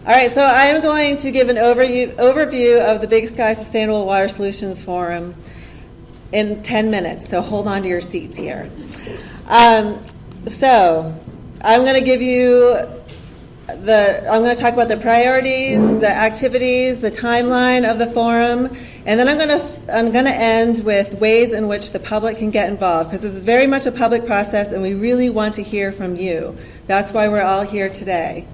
All right, so I am going to give an overview of the Big Sky Sustainable Water Solutions Forum in 10 minutes, so hold on to your seats here. So I'm going to give you I'm going to talk about the priorities, the activities, the timeline of the forum, and then I'm going to end with ways in which the public can get involved, because this is very much a public process and we really want to hear from you. That's why we're all here today.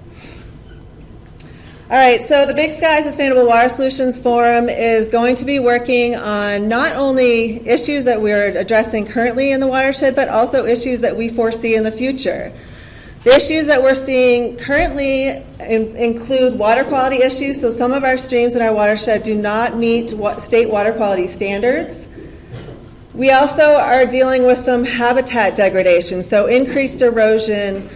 All right, so the Big Sky Sustainable Water Solutions Forum is going to be working on not only issues that we're addressing currently in the watershed, but also issues that we foresee in the future. The issues that we're seeing currently include water quality issues, so some of our streams in our watershed do not meet state water quality standards. We also are dealing with some habitat degradation, so increased erosion,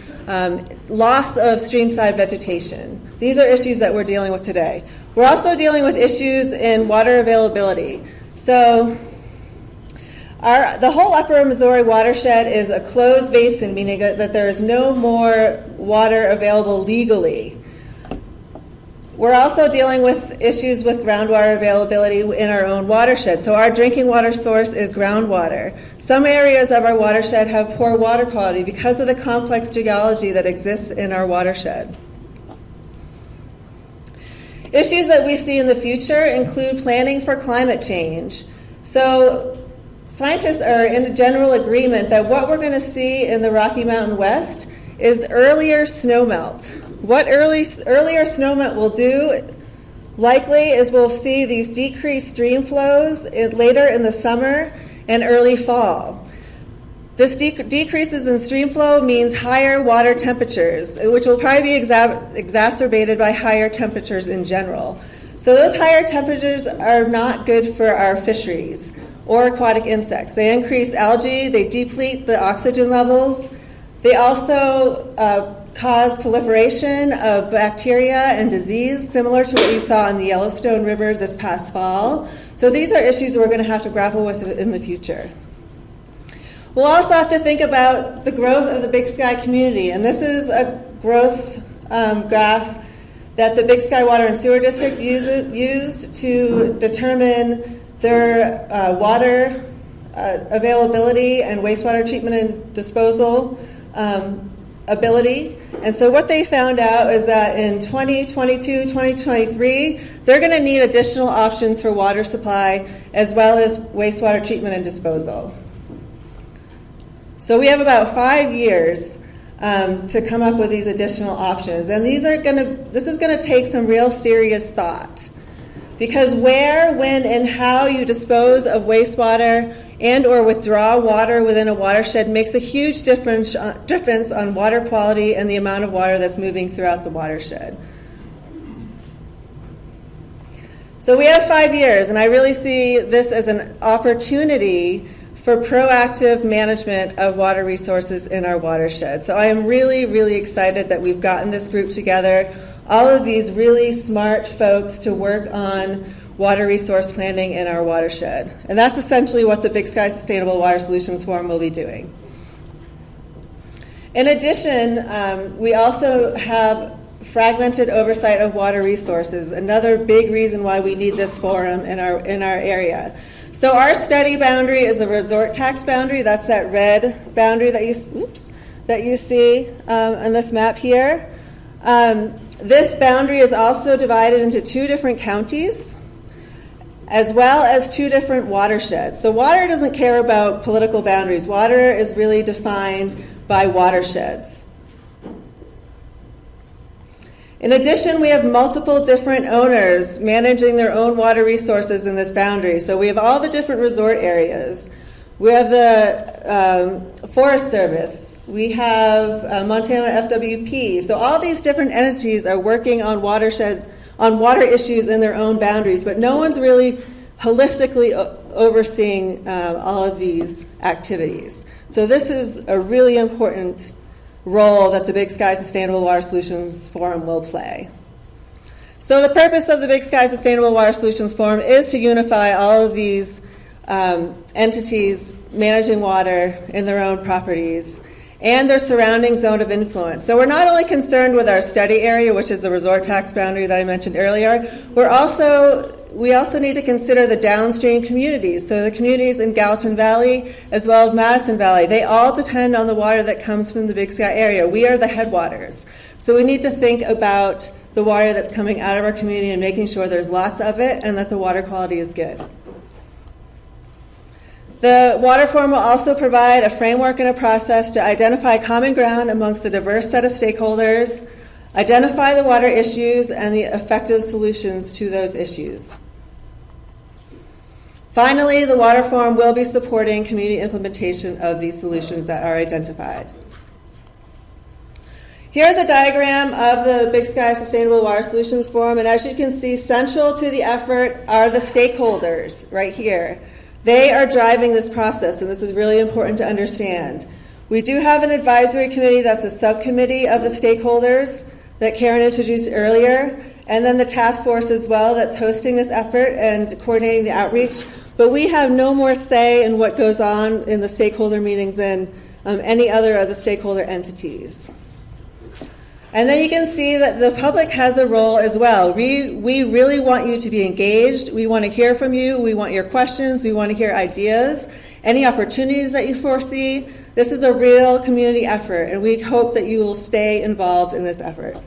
loss of streamside vegetation. These are issues that we're dealing with today. We're also dealing with issues in water availability. So the whole Upper Missouri watershed is a closed basin, meaning that there is no more water available legally. We're also dealing with issues with groundwater availability in our own watershed. So our drinking water source is groundwater. Some areas of our watershed have poor water quality because of the complex geology that exists in our watershed. Issues that we see in the future include planning for climate change. So scientists are in general agreement that what we're going to see in the Rocky Mountain West is earlier snowmelt. What earlier snowmelt will do likely is we'll see these decreased stream flows later in the summer and early fall. This decreases in stream flow means higher water temperatures, which will probably be exacerbated by higher temperatures in general. So those higher temperatures are not good for our fisheries or aquatic insects. They increase algae, they deplete the oxygen levels. They also cause proliferation of bacteria and disease, similar to what you saw in the Yellowstone River this past fall. So these are issues we're going to have to grapple with in the future. We'll also have to think about the growth of the Big Sky community, and this is a growth graph that the Big Sky Water and Sewer District used to determine their water availability and wastewater treatment and disposal ability. And so what they found out is that in 2022, 2023, they're going to need additional options for water supply as well as wastewater treatment and disposal. So we have about 5 years to come up with these additional options. And this is going to take some real serious thought. Because where, when, and how you dispose of wastewater and or withdraw water within a watershed makes a huge difference on water quality and the amount of water that's moving throughout the watershed. So we have 5 years, and I really see this as an opportunity for proactive management of water resources in our watershed. So I am really, really excited that we've gotten this group together, all of these really smart folks to work on water resource planning in our watershed. And that's essentially what the Big Sky Sustainable Water Solutions Forum will be doing. In addition, we also have fragmented oversight of water resources, another big reason why we need this forum in our area. So our study boundary is a resort tax boundary. That's that red boundary that you see on this map here. This boundary is also divided into 2 different counties, as well as 2 different watersheds. So water doesn't care about political boundaries. Water is really defined by watersheds. In addition, we have multiple different owners managing their own water resources in this boundary. So we have all the different resort areas. We have the Forest Service. We have Montana FWP. So all these different entities are working on watersheds, on water issues in their own boundaries, but no one's really holistically overseeing all of these activities. So this is a really important role that the Big Sky Sustainable Water Solutions Forum will play. So the purpose of the Big Sky Sustainable Water Solutions Forum is to unify all of these entities managing water in their own properties and their surrounding zone of influence. So we're not only concerned with our study area, which is the resort tax boundary that I mentioned earlier, we also need to consider the downstream communities. So the communities in Gallatin Valley as well as Madison Valley, they all depend on the water that comes from the Big Sky area. We are the headwaters. So we need to think about the water that's coming out of our community and making sure there's lots of it and that the water quality is good. The water forum will also provide a framework and a process to identify common ground amongst a diverse set of stakeholders, identify the water issues and the effective solutions to those issues. Finally, the water forum will be supporting community implementation of these solutions that are identified. Here's a diagram of the Big Sky Sustainable Water Solutions Forum, and as you can see, central to the effort are the stakeholders right here. They are driving this process, and this is really important to understand. We do have an advisory committee that's a subcommittee of the stakeholders that Karen introduced earlier, and then the task force as well that's hosting this effort and coordinating the outreach. But we have no more say in what goes on in the stakeholder meetings than any other of the stakeholder entities. And then you can see that the public has a role as well. We really want you to be engaged. We want to hear from you. We want your questions. We want to hear ideas, any opportunities that you foresee. This is a real community effort, and we hope that you will stay involved in this effort.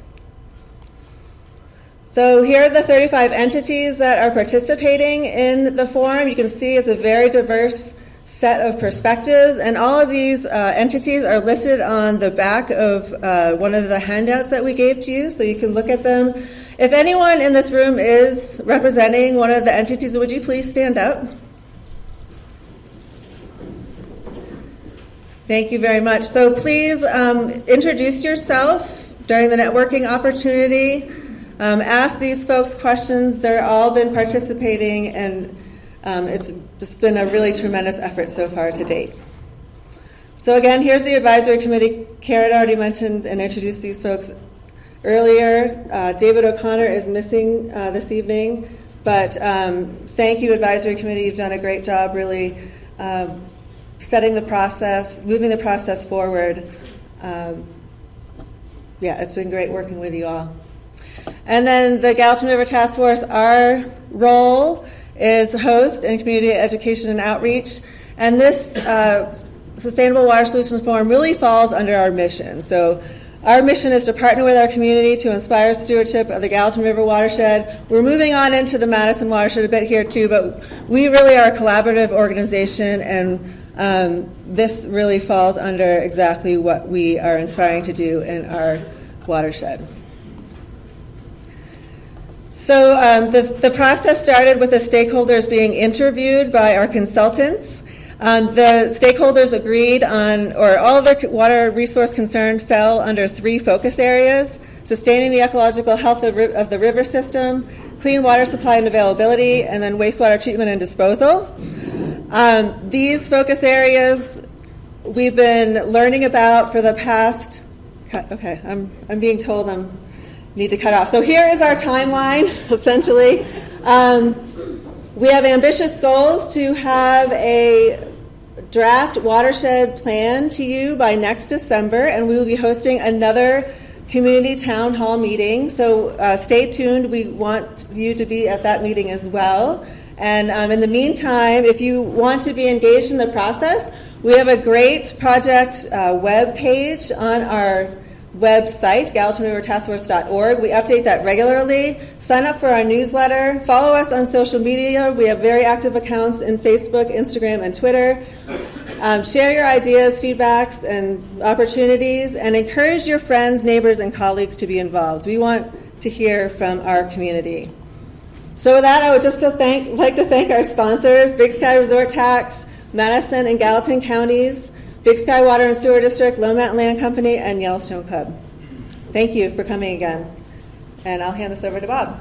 So here are the 35 entities that are participating in the forum. You can see it's a very diverse set of perspectives, and all of these entities are listed on the back of one of the handouts that we gave to you, so you can look at them. If anyone in this room is representing one of the entities, would you please stand up? Thank you very much. So please introduce yourself during the networking opportunity. Ask these folks questions. They've all been participating, and it's just been a really tremendous effort so far to date. So again, here's the advisory committee. Karen already mentioned and introduced these folks earlier. David O'Connor is missing this evening, but thank you, advisory committee. You've done a great job really setting the process, moving the process forward. It's been great working with you all. And then the Gallatin River Task Force, our role is host and community education and outreach. And this Sustainable Water Solutions Forum really falls under our mission. So our mission is to partner with our community to inspire stewardship of the Gallatin River watershed. We're moving on into the Madison watershed a bit here too, but we really are a collaborative organization, and this really falls under exactly what we are inspiring to do in our watershed. So the process started with the stakeholders being interviewed by our consultants. The stakeholders agreed on, or all of their water resource concern fell under 3 focus areas: sustaining the ecological health of the river system, clean water supply and availability, and then wastewater treatment and disposal. These focus areas we've been learning about for the past, okay, I'm being told I need to cut off. So here is our timeline, essentially. We have ambitious goals to have a draft watershed plan to you by next December, and we will be hosting another community town hall meeting. So stay tuned. We want you to be at that meeting as well. And in the meantime, if you want to be engaged in the process, we have a great project web page on our website, GallatinRiverTaskForce.org. We update that regularly. Sign up for our newsletter. Follow us on social media. We have very active accounts in Facebook, Instagram, and Twitter. Share your ideas, feedbacks, and opportunities, and encourage your friends, neighbors, and colleagues to be involved. We want to hear from our community. So with that, I would just like to thank our sponsors, Big Sky Resort Tax, Madison and Gallatin counties, Big Sky Water and Sewer District, Lone Mountain Land Company, and Yellowstone Club. Thank you for coming again. And I'll hand this over to Bob.